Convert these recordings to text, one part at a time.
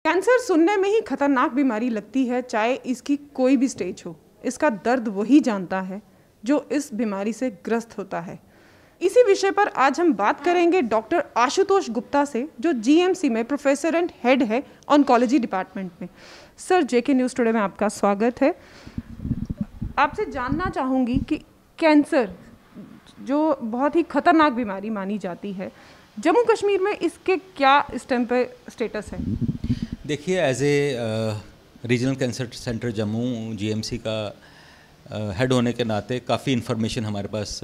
Cancer सुनने में ही खतरनाक बीमारी लगती है, चाहे इसकी कोई भी स्टेज हो। इसका दर्द वही जानता है जो इस बीमारी से ग्रस्त होता है। इसी विषय पर आज हम बात करेंगे डॉक्टर आशुतोष गुप्ता से, जो जीएमसी में प्रोफेसर एंड हेड है ऑन्कोलॉजी डिपार्टमेंट में। सर, जेके न्यूज़ टुडे में आपका स्वागत है। आपसे जानना चाहूँगी कि कैंसर जो बहुत ही खतरनाक बीमारी मानी जाती है, जम्मू कश्मीर में इसके क्या इस टाइम पे स्टेटस है? देखिए, as a regional cancer centre Jammu GMC का हेड होने के नाते काफ़ी इन्फॉर्मेशन हमारे पास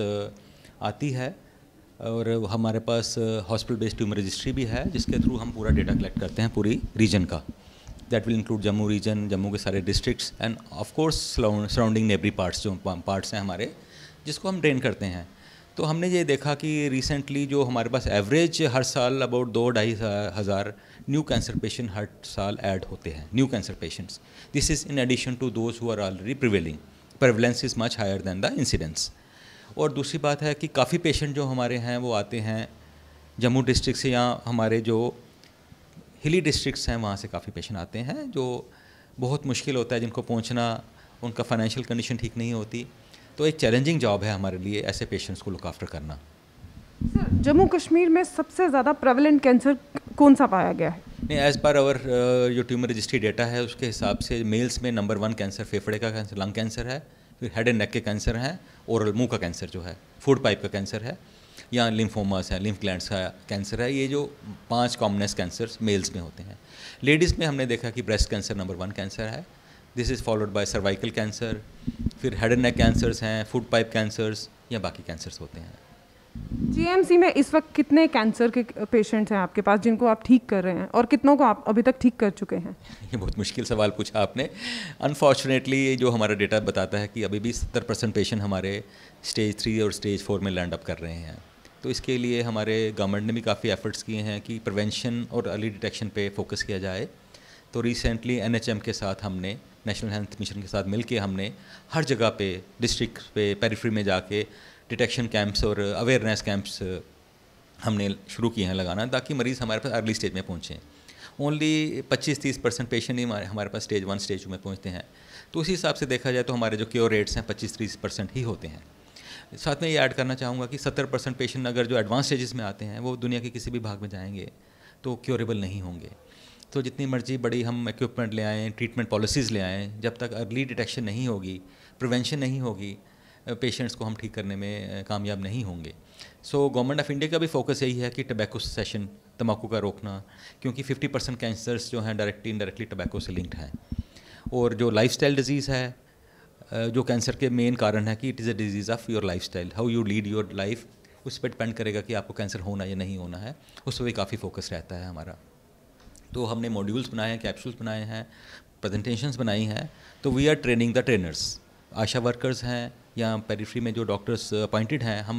आती है और हमारे पास हॉस्पिटल बेस्ड ट्यूमर रजिस्ट्री भी है, जिसके थ्रू हम पूरा डेटा कलेक्ट करते हैं पूरी रीजन का। That will include Jammu region, Jammu के सारे districts and of course surrounding neighbouring parts, जो पार्ट्स हैं हमारे, जिसको हम ड्रेन करते हैं। तो हमने ये देखा कि रिसेंटली जो हमारे पास एवरेज हर साल अबाउट 2-2.5 हज़ार न्यू कैंसर पेशेंट हर साल ऐड होते हैं, new cancer patients. This is in addition to those who are already prevailing. Prevalence is much higher than the incidence. और दूसरी बात है कि काफ़ी पेशेंट जो हमारे हैं वो आते हैं जम्मू डिस्ट्रिक्ट से, या हमारे जो हिली डिस्ट्रिक्ट्स हैं वहाँ से काफ़ी पेशेंट आते हैं, जो बहुत मुश्किल होता है जिनको पहुँचना, उनका फाइनेंशियल कंडीशन ठीक नहीं होती। तो एक चैलेंजिंग जॉब है हमारे लिए ऐसे पेशेंट्स को लुक आफ्टर करना। सर, जम्मू कश्मीर में सबसे ज़्यादा प्रेवलेंट कैंसर कौन सा पाया गया है? नहीं, एज़ पर आवर जो ट्यूमर रजिस्ट्री डेटा है उसके हिसाब से मेल्स में नंबर 1 कैंसर फेफड़े का कैंसर, लंग कैंसर है, फिर हेड एंड नेक के कैंसर हैं, ओरल मुंह का कैंसर जो है, फूड पाइप का कैंसर है, या लिम्फोमास है, लिम्फ ग्लैंड्स का कैंसर है। ये जो 5 कॉमनेस्ट कैंसर्स मेल्स में होते हैं। लेडीज़ में हमने देखा कि ब्रेस्ट कैंसर नंबर 1 कैंसर है। This is followed by cervical cancer, फिर हेड एंड नेक कैंसर्स हैं, फूड पाइप कैंसर्स, या बाकी कैंसर्स होते हैं। जीएमसी में इस वक्त कितने कैंसर के पेशेंट्स हैं आपके पास जिनको आप ठीक कर रहे हैं, और कितनों को आप अभी तक ठीक कर चुके हैं? ये बहुत मुश्किल सवाल पूछा आपने। अनफॉर्चुनेटली जो हमारा डेटा बताता है कि अभी भी 70% पेशेंट हमारे स्टेज 3 और स्टेज 4 में लैंड अप कर रहे हैं। तो इसके लिए हमारे गवर्नमेंट ने भी काफ़ी एफर्ट्स किए हैं कि प्रिवेंशन और अर्ली डिटेक्शन पे फोकस किया जाए। तो रिसेंटली एनएचएम के साथ हमने, नेशनल हेल्थ मिशन के साथ मिलके हमने हर जगह पे, डिस्ट्रिक्ट पे, पेरिफेरी में जाके डिटेक्शन कैंप्स और अवेयरनेस कैंप्स हमने शुरू किए हैं लगाना, ताकि मरीज़ हमारे पास अर्ली स्टेज में पहुँचें। ओनली 25-30% पेशेंट ही हमारे पास स्टेज 1 स्टेज 2 में पहुँचते हैं। तो उसी हिसाब से देखा जाए तो हमारे जो क्योर रेट्स हैं 25-30% ही होते हैं। साथ में ये ऐड करना चाहूँगा कि 70% पेशेंट अगर जो एडवांस स्टेजेस में आते हैं वो दुनिया के किसी भी भाग में जाएंगे तो क्योरेबल नहीं होंगे। तो जितनी मर्जी बड़ी हम इक्विपमेंट ले आएँ, ट्रीटमेंट पॉलिसीज़ ले आएँ, जब तक अर्ली डिटेक्शन नहीं होगी, प्रिवेंशन नहीं होगी, पेशेंट्स को हम ठीक करने में कामयाब नहीं होंगे। सो गवर्नमेंट ऑफ इंडिया का भी फोकस यही है कि टबैको सेशन, तम्बाकू का रोकना, क्योंकि 50% कैंसर्स जो हैं डायरेक्टली इनडायरेक्टली टबैको से लिंक्ड हैं। और जो लाइफस्टाइल डिजीज़ है, जो कैंसर के मेन कारण है कि it is a disease of your lifestyle, how you lead your life, उस पर डिपेंड करेगा कि आपको कैंसर होना या नहीं होना है। उस पर भी काफ़ी फोकस रहता है हमारा। तो हमने मॉड्यूल्स बनाए हैं, कैप्सूल्स बनाए हैं, प्रेजेंटेशंस बनाई हैं। तो we are training the trainers, ASHA workers हैं या पेरिफेरी में जो डॉक्टर्स अपॉइंटेड हैं, हम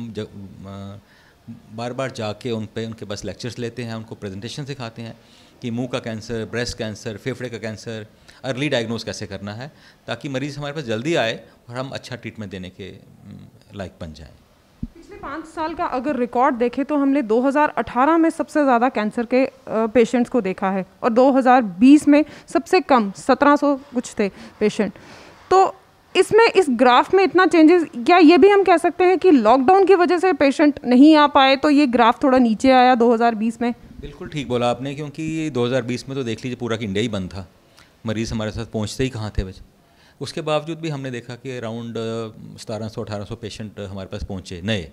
बार बार जाके उनके बस लेक्चर्स लेते हैं, उनको प्रेजेंटेशन सिखाते हैं कि मुंह का कैंसर, ब्रेस्ट कैंसर, फेफड़े का कैंसर अर्ली डायग्नोज कैसे करना है, ताकि मरीज़ हमारे पास जल्दी आए और हम अच्छा ट्रीटमेंट देने के लायक बन जाएँ। पिछले 5 साल का अगर रिकॉर्ड देखें तो हमने 2018 में सबसे ज़्यादा कैंसर के पेशेंट्स को देखा है, और 2020 में सबसे कम 1700 कुछ थे पेशेंट। तो इसमें, इस ग्राफ में इतना चेंजेस, क्या ये भी हम कह सकते हैं कि लॉकडाउन की वजह से पेशेंट नहीं आ पाए तो ये ग्राफ थोड़ा नीचे आया 2020 में? बिल्कुल ठीक बोला आपने, क्योंकि 2020 में तो देख लीजिए पूरा इंडिया ही बंद था, मरीज़ हमारे साथ पहुंचते ही कहाँ थे बच। उसके बावजूद भी हमने देखा कि अराउंड 1700-1800 पेशेंट हमारे पास पहुँचे नए,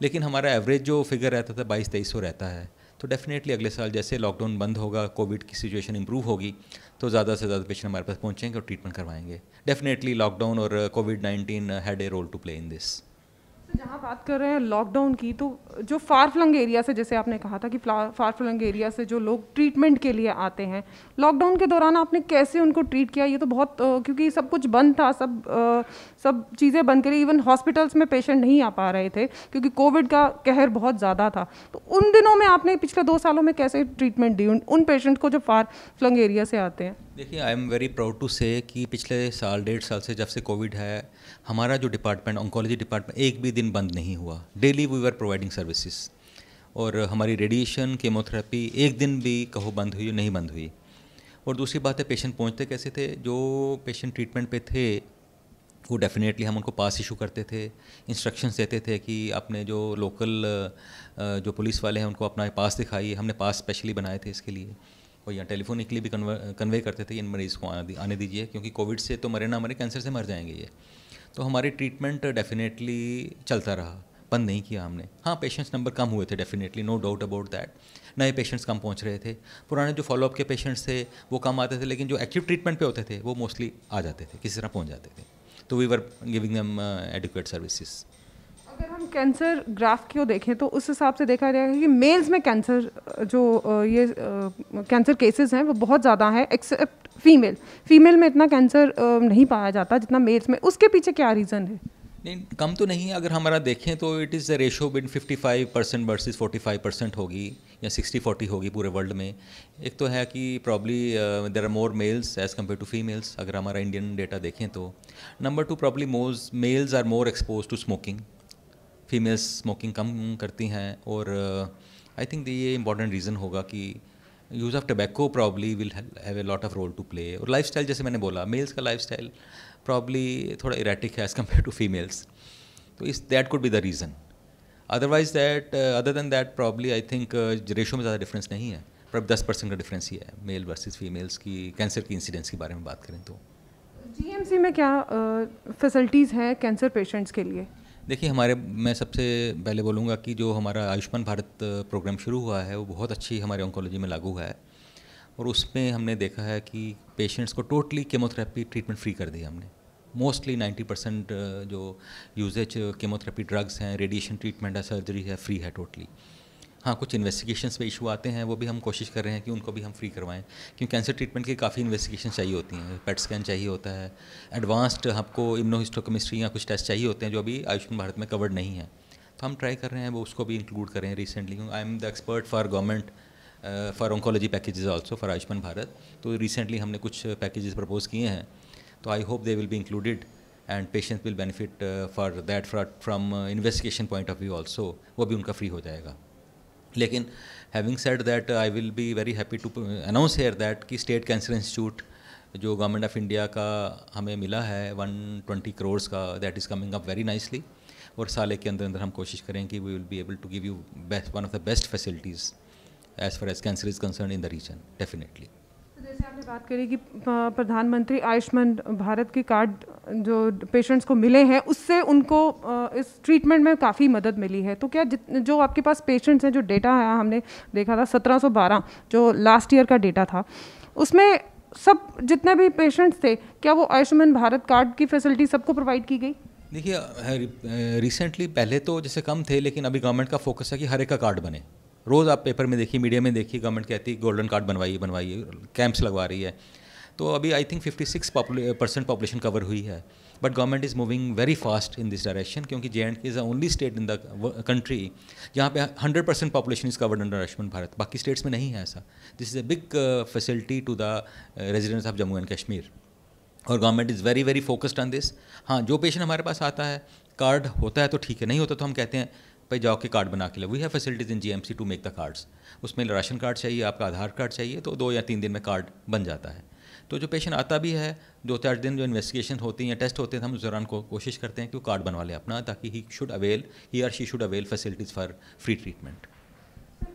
लेकिन हमारा एवरेज जो फिगर रहता था 2200-2300 रहता है। तो डेफिनेटली अगले साल जैसे लॉकडाउन बंद होगा, कोविड की सिचुएशन इंप्रूव होगी, तो ज़्यादा से ज़्यादा पेशेंट हमारे पास पहुँचेंगे और ट्रीटमेंट करवाएंगे। डेफिनेटली लॉकडाउन और कोविड-19 had a role to play in this. जहाँ बात कर रहे हैं लॉकडाउन की, तो जो फार फ्लंग एरिया से, जैसे आपने कहा था कि फार फ्लंग एरिया से जो लोग ट्रीटमेंट के लिए आते हैं, लॉकडाउन के दौरान आपने कैसे उनको ट्रीट किया? ये तो बहुत क्योंकि सब कुछ बंद था, सब चीज़ें बंद करी, इवन हॉस्पिटल्स में पेशेंट नहीं आ पा रहे थे क्योंकि कोविड का कहर बहुत ज़्यादा था। तो उन दिनों में आपने पिछले 2 सालों में कैसे ट्रीटमेंट दी उन पेशेंट को जो फार फ्लंग एरिया से आते हैं? देखिए, I am very proud to say कि पिछले साल 1.5 साल से जब से कोविड है, हमारा जो डिपार्टमेंट, ऑन्कोलॉजी डिपार्टमेंट, एक भी दिन बंद नहीं हुआ। Daily we were providing services, और हमारी रेडिएशन, केमोथेरेपी एक दिन भी कहो बंद हुई नहीं बंद हुई। और दूसरी बात है पेशेंट पहुंचते कैसे थे। जो पेशेंट ट्रीटमेंट पे थे वो डेफिनेटली हम उनको पास इशू करते थे, इंस्ट्रक्शंस देते थे कि आपने जो लोकल जो पुलिस वाले हैं उनको अपना पास दिखाइए। हमने पास स्पेशली बनाए थे इसके लिए, और यहाँ टेलीफोनिकली भी कन्वे करते थे इन मरीज़ को आने दीजिए, क्योंकि कोविड से तो मरे ना मरे, कैंसर से मर जाएंगे ये। तो हमारी ट्रीटमेंट डेफिनेटली चलता रहा, बंद नहीं किया हमने। हाँ, पेशेंट्स नंबर कम हुए थे definitely, no doubt about that. नए पेशेंट्स कम पहुंच रहे थे, पुराने जो फॉलोअप के पेशेंट्स थे वो कम आते थे, लेकिन जो एक्टिव ट्रीटमेंट पे होते थे वो मोस्टली आ जाते थे, किसी तरह पहुंच जाते थे। तो we were giving them adequate services. अगर हम कैंसर ग्राफ को देखें तो उस हिसाब से देखा जाएगा कि मेल्स में कैंसर ये कैंसर केसेस हैं वो बहुत ज़्यादा हैं, एक्सेप्ट फीमेल में इतना कैंसर नहीं पाया जाता जितना मेल्स में। उसके पीछे क्या रीज़न है? नहीं, कम तो नहीं है। अगर हमारा देखें तो it is the ratio been 55% versus 45% होगी, या 60-40 होगी पूरे वर्ल्ड में। एक तो है कि probably there are more males as compared to females, अगर हमारा इंडियन डेटा देखें तो। Number 2, probably males are more expose to smoking, females smoking कम करती हैं। और आई थिंक ये इंपॉर्टेंट रीज़न होगा कि use of tobacco probably will have a lot of role to play. और लाइफस्टाइल, जैसे मैंने बोला, मेल्स का लाइफस्टाइल प्रॉब्ली थोड़ा इरेटिक है एज़ कम्पेयर टू फीमेल्स, तो इस that could be the reason. Otherwise that, other than that probably I think ratio में ज़्यादा डिफरेंस नहीं है, पर 10% का डिफरेंस ही है मेल वर्सेस फीमेल्स की कैंसर की इंसिडेंस के बारे में बात करें तो। जीएमसी में क्या फैसिलिटीज़ हैं कैंसर पेशेंट्स के लिए? देखिए, मैं सबसे पहले बोलूँगा कि जो हमारा आयुष्मान भारत प्रोग्राम शुरू हुआ है वो बहुत अच्छी हमारे ऑन्कोलॉजी में लागू है, और उसमें हमने देखा है कि पेशेंट्स को टोटली केमोथेरेपी ट्रीटमेंट फ्री कर दिया हमने। मोस्टली 90% जो यूजेज केमोथेरेपी ड्रग्स हैं, रेडिएशन ट्रीटमेंट है, सर्जरी है, फ्री है टोटली। हाँ, कुछ इन्वेस्टिगेशंस पे इशू आते हैं, वो भी हम कोशिश कर रहे हैं कि उनको भी हम फ्री करवाएं, क्योंकि कैंसर ट्रीटमेंट की काफ़ी इन्वेस्टिगेशन चाहिए होती हैं। पेट स्कैन चाहिए होता है, एडवांस्ड आपको इम्यूनोहिस्टोकेमिस्ट्री या कुछ टेस्ट चाहिए होते हैं जो अभी आयुष्मान भारत में कवर्ड नहीं है। तो हम ट्राई कर रहे हैं वो उसको भी इंक्लूड करें recently. I am the expert for government for oncology packages also for Ayushman Bharat. तो रिसेंटली हमने कुछ पैकेजेस प्रपोज किए हैं, तो I hope they will be included and patients will benefit for that from investigation point of view also, वो भी उनका free हो जाएगा। लेकिन having said that, I will be very happy to announce here that कि state cancer institute जो government of India का हमें मिला है 120 करोड़ का, that is coming up very nicely. और साल के अंदर अंदर हम कोशिश करें कि we will be able to give you one of the best facilities as far as cancer is concern in the region, definitely. जैसे आपने बात करी कि प्रधानमंत्री आयुष्मान भारत के कार्ड जो पेशेंट्स को मिले हैं उससे उनको इस ट्रीटमेंट में काफ़ी मदद मिली है, तो क्या जो आपके पास पेशेंट्स हैं, जो डेटा है हमने देखा था 1712 जो लास्ट ईयर का डेटा था, उसमें सब जितने भी पेशेंट्स थे क्या वो आयुष्मान भारत कार्ड की फैसिलिटी सबको प्रोवाइड की गई? देखिए, रिसेंटली पहले तो जैसे कम थे, लेकिन अभी गवर्नमेंट का फोकस है कि हर एक का कार्ड बने। रोज़ आप पेपर में देखिए, मीडिया में देखिए, गवर्नमेंट कहती है गोल्डन कार्ड बनवाइए, कैंप्स लगवा रही है। तो अभी आई थिंक 56% पॉपुलेशन कवर हुई है, but government is moving very fast in this direction, क्योंकि J&K is the only state in the country जहाँ पे 100% population is covered under Ayushman Bharat. बाकी स्टेट्स में नहीं है ऐसा। This is a big facility to the residents of Jammu and Kashmir, और government is very very focused on this. हाँ, जो पेशेंट हमारे पास आता है, कार्ड होता है तो ठीक है, नहीं होता तो हम कहते हैं भाई जाओ के कार्ड बना के लो। We have facilities in GMC to make the cards. उसमें राशन कार्ड चाहिए, आपका आधार कार्ड चाहिए, तो 2 या 3 दिन में कार्ड बन जाता है। तो जो पेशेंट आता भी है 2-4 दिन, जो इन्वेस्टिगेशन होती हैं, टेस्ट होते हैं, हम उस दौरान कोशिश करते हैं कि वो कार्ड बनवा ले अपना, ताकि ही और she should avail facilities for free treatment.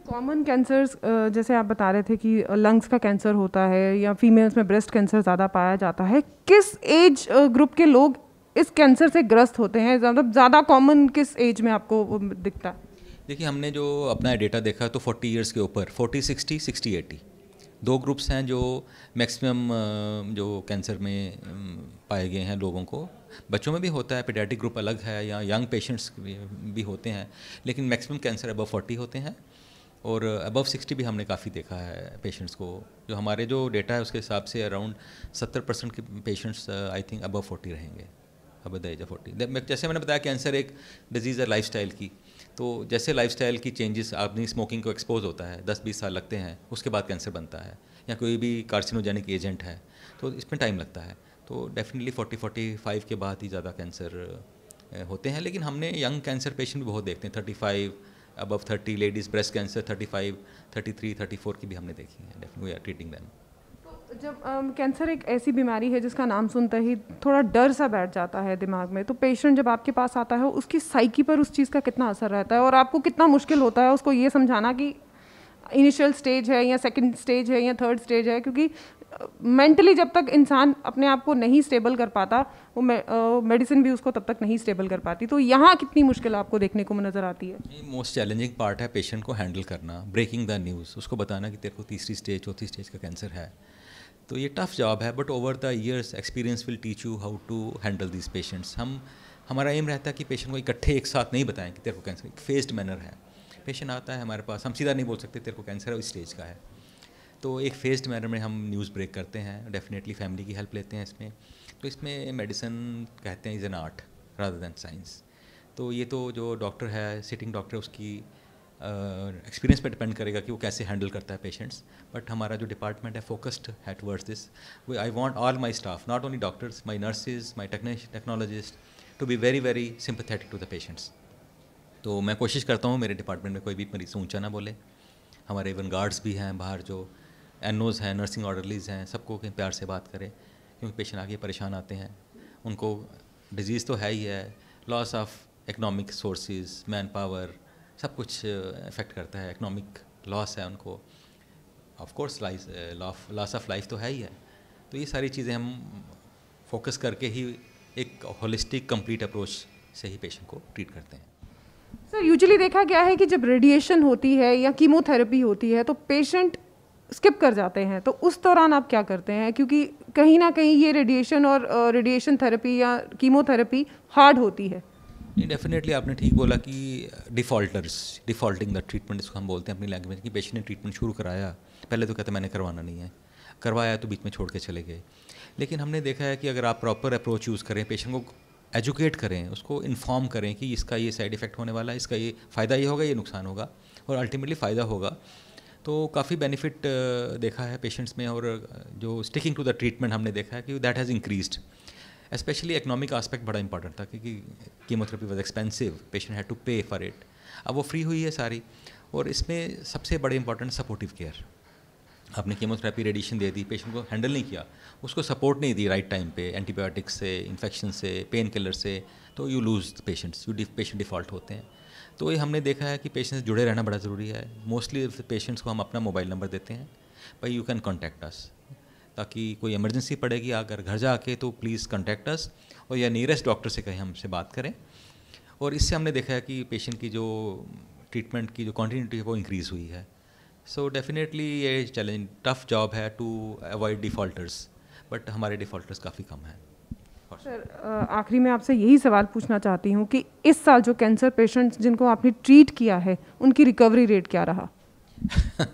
Common cancers जैसे आप बता रहे थे कि लंग्स का कैंसर होता है या फीमेल्स में ब्रेस्ट कैंसर ज़्यादा पाया जाता है, किस एज ग्रुप के लोग इस कैंसर से ग्रस्त होते हैं? मतलब ज़्यादा कॉमन किस एज में आपको वो दिखता है? देखिए, हमने जो अपना डेटा देखा तो 40 ईयर्स के ऊपर 40, 60, 60, 80 2 ग्रुप्स हैं जो मैक्सिमम जो कैंसर में पाए गए हैं लोगों को। बच्चों में भी होता है, पीडियाट्रिक ग्रुप अलग है, या यंग पेशेंट्स भी होते हैं, लेकिन मैक्सिमम कैंसर अबव 40 होते हैं, और अबव 60 भी हमने काफ़ी देखा है पेशेंट्स को। जो हमारे जो डेटा है उसके हिसाब से अराउंड 70% के पेशेंट्स आई थिंक अबव 40 रहेंगे, अबव द एज ऑफ 40। जैसे मैंने बताया, कैंसर एक डिजीज़ है लाइफस्टाइल की, तो जैसे लाइफस्टाइल की चेंजेस, आदमी स्मोकिंग को एक्सपोज होता है, 10-20 साल लगते हैं, उसके बाद कैंसर बनता है, या कोई भी कार्सिनोजेनिक एजेंट है तो इसमें टाइम लगता है। तो डेफिनेटली 40-45 के बाद ही ज़्यादा कैंसर होते हैं। लेकिन हमने यंग कैंसर पेशेंट भी बहुत देखते हैं, 35 अबव 30 लेडीज़ ब्रेस्ट कैंसर 35, 33, 34 की भी हमने देखी है। Definitely we are treating them. तो जब कैंसर एक ऐसी बीमारी है जिसका नाम सुनते ही थोड़ा डर सा बैठ जाता है दिमाग में, तो पेशेंट जब आपके पास आता है उसकी साइकी पर उस चीज़ का कितना असर रहता है और आपको कितना मुश्किल होता है उसको ये समझाना कि इनिशियल स्टेज है या सेकंड स्टेज है या थर्ड स्टेज है, क्योंकि मेंटली जब तक इंसान अपने आप को नहीं स्टेबल कर पाता वो मेडिसिन भी उसको तब तक नहीं स्टेबल कर पाती। तो यहाँ कितनी मुश्किल आपको देखने को नज़र आती है? मोस्ट चैलेंजिंग पार्ट है पेशेंट को हैंडल करना, ब्रेकिंग द न्यूज़, उसको बताना कि तेरे को तीसरी स्टेज चौथी स्टेज का कैंसर है। तो ये टफ जॉब है, but over the years experience will teach you how to handle this patients. हमारा एम रहता है कि पेशेंट को इकट्ठे एक साथ नहीं बताएं कि तेरे को कैंसर, एक फेस्ड मैनर है। पेशेंट आता है हमारे पास, हम सीधा नहीं बोल सकते तेरे को कैंसर है, इस स्टेज का है। तो एक फेस्ड मैनर में हम न्यूज़ ब्रेक करते हैं, डेफिनेटली फैमिली की हेल्प लेते हैं इसमें। तो इसमें मेडिसिन कहते हैं is an art rather than science. तो ये तो जो डॉक्टर है, सिटिंग डॉक्टर, उसकी एक्सपीरियंस पे डिपेंड करेगा कि वो कैसे हैंडल करता है पेशेंट्स। बट हमारा जो डिपार्टमेंट है फोकस्ड है towards this. I want all my staff, not only doctors, my nurses, my technologist, to be very very sympathetic to the patients. तो मैं कोशिश करता हूँ मेरे डिपार्टमेंट में कोई भी मरीज ऊंचा ना बोले। हमारे इवन गार्ड्स भी हैं बाहर, जो एनओज़ हैं, नर्सिंग ऑर्डरलीज़ हैं, सबको प्यार से बात करें, क्योंकि पेशेंट आगे परेशान आते हैं। उनको डिजीज़ तो है ही है, loss of economic sources, man power, सब कुछ इफ़ेक्ट करता है। इकनॉमिक लॉस है उनको, of course loss of life तो है ही है। तो ये सारी चीज़ें हम फोकस करके ही एक होलिस्टिक कंप्लीट अप्रोच से ही पेशेंट को ट्रीट करते हैं। सर, यूजुअली देखा गया है कि जब रेडिएशन होती है या कीमोथेरेपी होती है तो पेशेंट स्किप कर जाते हैं, तो उस दौरान आप क्या करते हैं? क्योंकि कहीं ना कहीं ये रेडिएशन और रेडिएशन थेरेपी या कीमोथेरेपी हार्ड होती है। डेफिनेटली आपने ठीक बोला कि डिफ़ॉल्टिंग द ट्रीटमेंट, इसको हम बोलते हैं अपनी लैंग्वेज, कि पेशेंट ने ट्रीटमेंट शुरू कराया, पहले तो कहते मैंने करवाना नहीं है, करवाया तो बीच में छोड़ के चले गए। लेकिन हमने देखा है कि अगर आप प्रॉपर अप्रोच यूज़ करें, पेशेंट को एजुकेट करें, उसको इन्फॉर्म करें कि इसका ये साइड इफ़ेक्ट होने वाला है, इसका ये फ़ायदा ये होगा, ये नुकसान होगा, और अल्टीमेटली फ़ायदा होगा, तो काफ़ी बेनिफिट देखा है पेशेंट्स में। और जो स्टिकिंग टू द ट्रीटमेंट हमने देखा है कि that has increased. Specially economic aspect बड़ा इंपॉर्टेंट था, क्योंकि chemotherapy was expensive, patient had to pay for it. अब वो फ्री हुई है सारी, और इसमें सबसे बड़े इंपॉर्टेंट सपोर्टिव केयर। आपने कीमोथेरेपी रेडिएशन दे दी, पेशेंट को हैंडल नहीं किया, उसको सपोर्ट नहीं दी राइट टाइम पे, एंटीबायोटिक्स से, इन्फेक्शन से, पेन किलर से, तो you lose patients, patient default होते हैं। तो ये हमने देखा है कि पेशेंट्स जुड़े रहना बड़ा ज़रूरी है। मोस्टली पेशेंट्स को हम अपना मोबाइल नंबर देते हैं, भाई यू कैन कॉन्टैक्ट अस, ताकि कोई इमरजेंसी पड़ेगी अगर घर जाके तो प्लीज़ कॉन्टैक्ट अस, और या नियरेस्ट डॉक्टर से कहीं हमसे बात करें। और इससे हमने देखा है कि पेशेंट की जो ट्रीटमेंट की जो कॉन्टीन्यूटी है वो इंक्रीज़ हुई है। सो डेफिनेटली ये चैलेंज टफ जॉब है टू अवॉइड डिफ़ॉल्टर्स, बट हमारे डिफ़ॉल्टर्स काफ़ी कम हैं। सर, आखिरी में आपसे यही सवाल पूछना चाहती हूँ कि इस साल जो कैंसर पेशेंट्स जिनको आपने ट्रीट किया है उनकी रिकवरी रेट क्या रहा?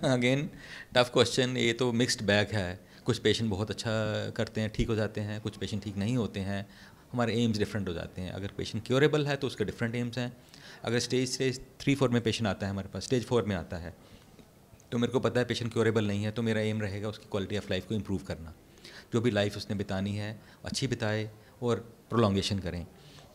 अगेन टफ क्वेश्चन, ये तो मिक्स्ड बैग है। कुछ पेशेंट बहुत अच्छा करते हैं, ठीक हो जाते हैं, कुछ पेशेंट ठीक नहीं होते हैं। हमारे एम्स डिफरेंट हो जाते हैं। अगर पेशेंट क्योरेबल है तो उसके डिफरेंट एम्स हैं। अगर स्टेज 3-4 में पेशेंट आता है हमारे पास, स्टेज 4 में आता है, तो मेरे को पता है पेशेंट क्योरेबल नहीं है, तो मेरा एम रहेगा उसकी क्वालिटी ऑफ लाइफ को इम्प्रूव करना। जो भी लाइफ उसने बितानी है अच्छी बिताए और प्रोलॉन्गेशन करें।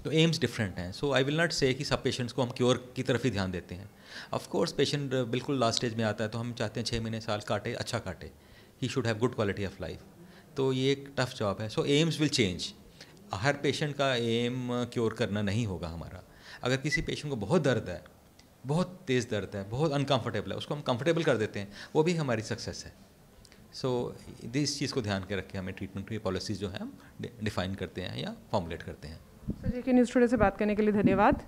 तो एम्स डिफरेंट हैं। सो आई विल नॉट से कि सब पेशेंट्स को हम क्योर की तरफ ही ध्यान देते हैं। ऑफ कोर्स पेशेंट बिल्कुल लास्ट स्टेज में आता है तो हम चाहते हैं 6 महीने साल काटे, अच्छा काटे, he should have good quality of life. तो ये एक टफ जॉब है। So aims will change. हर पेशेंट का एम क्योर करना नहीं होगा हमारा। अगर किसी पेशेंट को बहुत दर्द है, बहुत तेज़ दर्द है, बहुत अनकंफर्टेबल है, उसको हम कंफर्टेबल कर देते हैं, वो भी हमारी सक्सेस है। सो इस चीज़ को ध्यान के रख के हमें ट्रीटमेंट की पॉलिसीज़ जो है हम डिफ़ाइन करते हैं या फॉर्मुलेट करते हैं। सर, जेके न्यूज़ टुडे से बात करने के लिए धन्यवाद।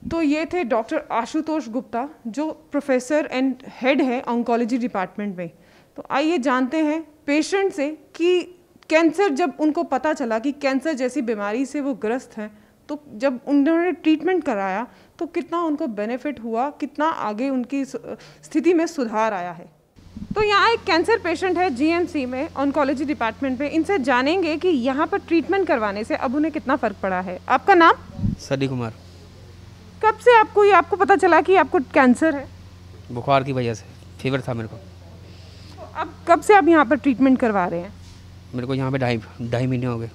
तो ये थे डॉक्टर आशुतोष गुप्ता, जो प्रोफेसर एंड हेड है ऑन्कोलॉजी डिपार्टमेंट में। तो आइए जानते हैं पेशेंट से कि कैंसर, जब उनको पता चला कि कैंसर जैसी बीमारी से वो ग्रस्त हैं, तो जब उन्होंने ट्रीटमेंट कराया तो कितना उनको बेनिफिट हुआ, कितना आगे उनकी स्थिति में सुधार आया है। तो यहाँ एक कैंसर पेशेंट है जीएमसी में ऑन्कोलॉजी डिपार्टमेंट में। इनसे जानेंगे कि यहाँ पर ट्रीटमेंट करवाने से अब उन्हें कितना फ़र्क पड़ा है। आपका नाम? सदी कुमार। कब से आपको पता चला कि आपको कैंसर है? बुखार की वजह से, फीवर था मेरे को। तो अब कब से आप यहाँ पर ट्रीटमेंट करवा रहे हैं? मेरे को यहाँ पे ढाई महीने हो गए।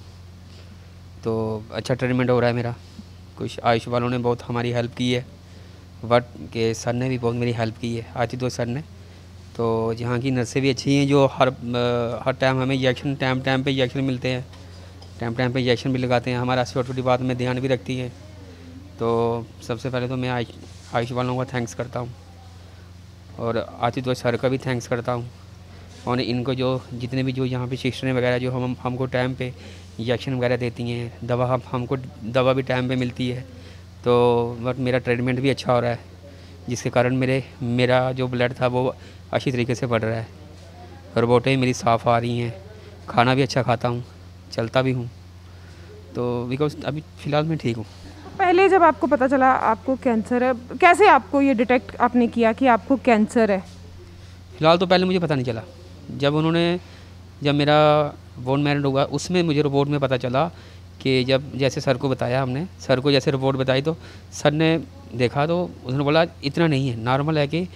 तो अच्छा ट्रीटमेंट हो रहा है मेरा। कुछ आयुष वालों ने बहुत हमारी हेल्प की है, वट के सर ने भी बहुत मेरी हेल्प की है, आतिदो सर ने। तो यहाँ की नर्सें भी अच्छी हैं जो हर टाइम हमें इंजेक्शन टाइम पे इंजेक्शन मिलते हैं, टाइम पे इंजेक्शन भी लगाते हैं, हमारा छोटी छोटी बात में ध्यान भी रखती है। तो सबसे पहले तो मैं आयुष वालों का थैंक्स करता हूँ और आशुतोष सर का भी थैंक्स करता हूँ, और इनको जो जितने भी जो यहाँ पे सिस्टरें वगैरह जो हमको टाइम पे इंजेक्शन वगैरह देती हैं, हमको दवा भी टाइम पे मिलती है। तो बट मेरा ट्रीटमेंट भी अच्छा हो रहा है, जिसके कारण मेरा जो ब्लड था वो अच्छी तरीके से बढ़ रहा है, रिपोर्टें मेरी साफ़ आ रही हैं, खाना भी अच्छा खाता हूँ, चलता भी हूँ। तो बिकॉज अभी फ़िलहाल मैं ठीक हूँ। पहले जब आपको पता चला आपको कैंसर है, कैसे आपको ये डिटेक्ट आपने किया कि आपको कैंसर है? फ़िलहाल तो पहले मुझे पता नहीं चला, जब मेरा बोन मैरो हुआ उसमें मुझे रिपोर्ट में पता चला कि जब जैसे सर को बताया, हमने सर को जैसे रिपोर्ट बताई तो सर ने देखा तो उन्होंने बोला इतना नहीं है, नॉर्मल है कि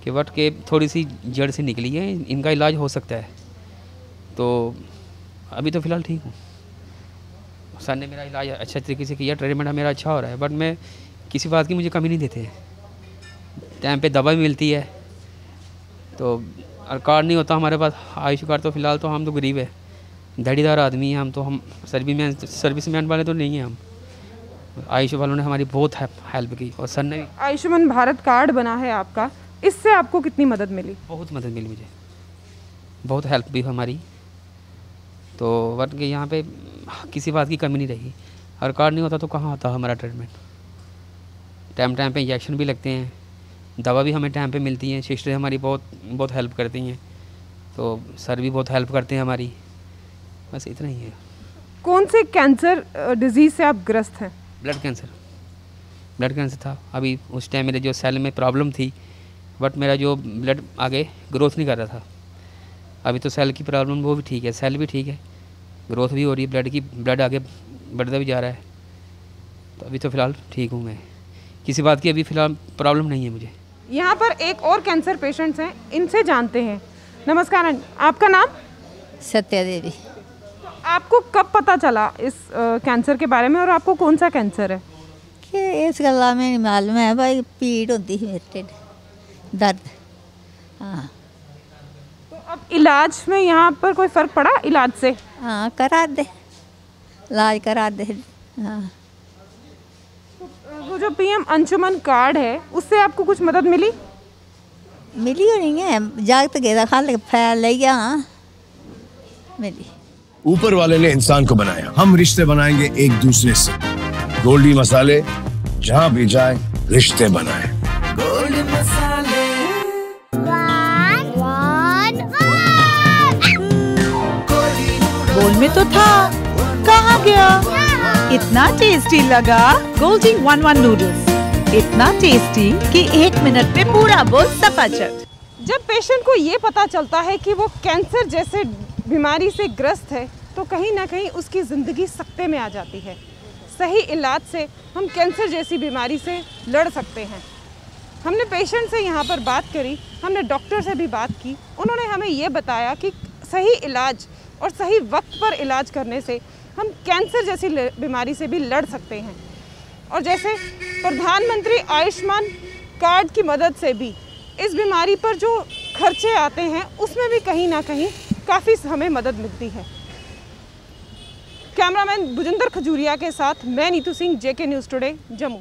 बट के थोड़ी सी जड़ से निकली है, इनका इलाज हो सकता है। तो अभी तो फ़िलहाल ठीक हूँ, सर ने मेरा इलाज अच्छा तरीके से किया, ट्रीटमेंट मेरा अच्छा हो रहा है। बट मैं किसी बात की मुझे कमी नहीं देते हैं, टाइम पे दवा भी मिलती है। तो कार्ड नहीं होता हमारे पास, आयुष कार्ड, तो फ़िलहाल तो हम तो गरीब है, दिहाड़ीदार आदमी हैं हम सर्विसमैन वाले तो नहीं हैं हम। आयुष वालों ने हमारी बहुत हेल्प की, और सर ने भी। आयुष्मान भारत कार्ड बना है आपका, इससे आपको कितनी मदद मिली? बहुत मदद मिली मुझे, बहुत हेल्प भी हमारी। तो बट के यहाँ पे किसी बात की कमी नहीं रही, अगर कार्ड नहीं होता तो कहाँ होता हमारा ट्रीटमेंट। टाइम पे इंजेक्शन भी लगते हैं, दवा भी हमें टाइम पे मिलती है, सिस्टर हमारी बहुत हेल्प करती हैं, तो सर भी बहुत हेल्प करते हैं हमारी। बस इतना ही है। कौन से कैंसर डिजीज़ से आप ग्रस्त हैं? ब्लड कैंसर था। अभी उस टाइम मेरे जो सेल में प्रॉब्लम थी, बट मेरा जो ब्लड आगे ग्रोथ नहीं कर रहा था। अभी तो सेल की प्रॉब्लम वो भी ठीक है, सेल भी ठीक है, ग्रोथ भी हो रही है, ब्लड आगे बढ़ता भी जा रहा है। तो अभी तो फ़िलहाल ठीक हूँ मैं, किसी बात की अभी फ़िलहाल प्रॉब्लम नहीं है मुझे। यहाँ पर एक और कैंसर पेशेंट्स हैं, इनसे जानते हैं। नमस्कार, आपका नाम? सत्या देवी। आपको कब पता चला इस कैंसर के बारे में, और आपको कौन सा कैंसर है? कि इस गल्ला में मालूम है भाई, पीड़ होती है मेरे ढिड, दर्द। हाँ, तो अब इलाज में यहाँ पर कोई फ़र्क पड़ा इलाज से? हाँ, करा दे, इलाज करा दे। हाँ, वो जो पीएम अंशुमन कार्ड है, उससे आपको कुछ मदद मिली? मिली हो नहीं है, जागत गया खाल फैल ले गया। हाँ, मिली। ऊपर वाले ने इंसान को बनाया, हम रिश्ते बनाएंगे एक दूसरे से। गोल्डी मसाले, जहाँ भी जाए रिश्ते बनाए। गोल्डी मसाले। बोल में तो था, कहाँ गया? इतना टेस्टी लगा गोल्डी 1-1 नूडल्स, इतना टेस्टी कि 1 मिनट में पूरा बोल सफाचट। जब पेशेंट को ये पता चलता है कि वो कैंसर जैसे बीमारी से ग्रस्त है, तो कहीं ना कहीं उसकी ज़िंदगी सकते में आ जाती है। सही इलाज से हम कैंसर जैसी बीमारी से लड़ सकते हैं। हमने पेशेंट से यहाँ पर बात करी, हमने डॉक्टर से भी बात की, उन्होंने हमें ये बताया कि सही इलाज और सही वक्त पर इलाज करने से हम कैंसर जैसी बीमारी से भी लड़ सकते हैं। और जैसे प्रधानमंत्री आयुष्मान कार्ड की मदद से भी इस बीमारी पर जो खर्चे आते हैं, उसमें भी कहीं ना कहीं काफ़ी हमें मदद मिलती है। कैमरामैन भुजिंदर खजूरिया के साथ मैं Neetu Singh, JK news today, Jammu.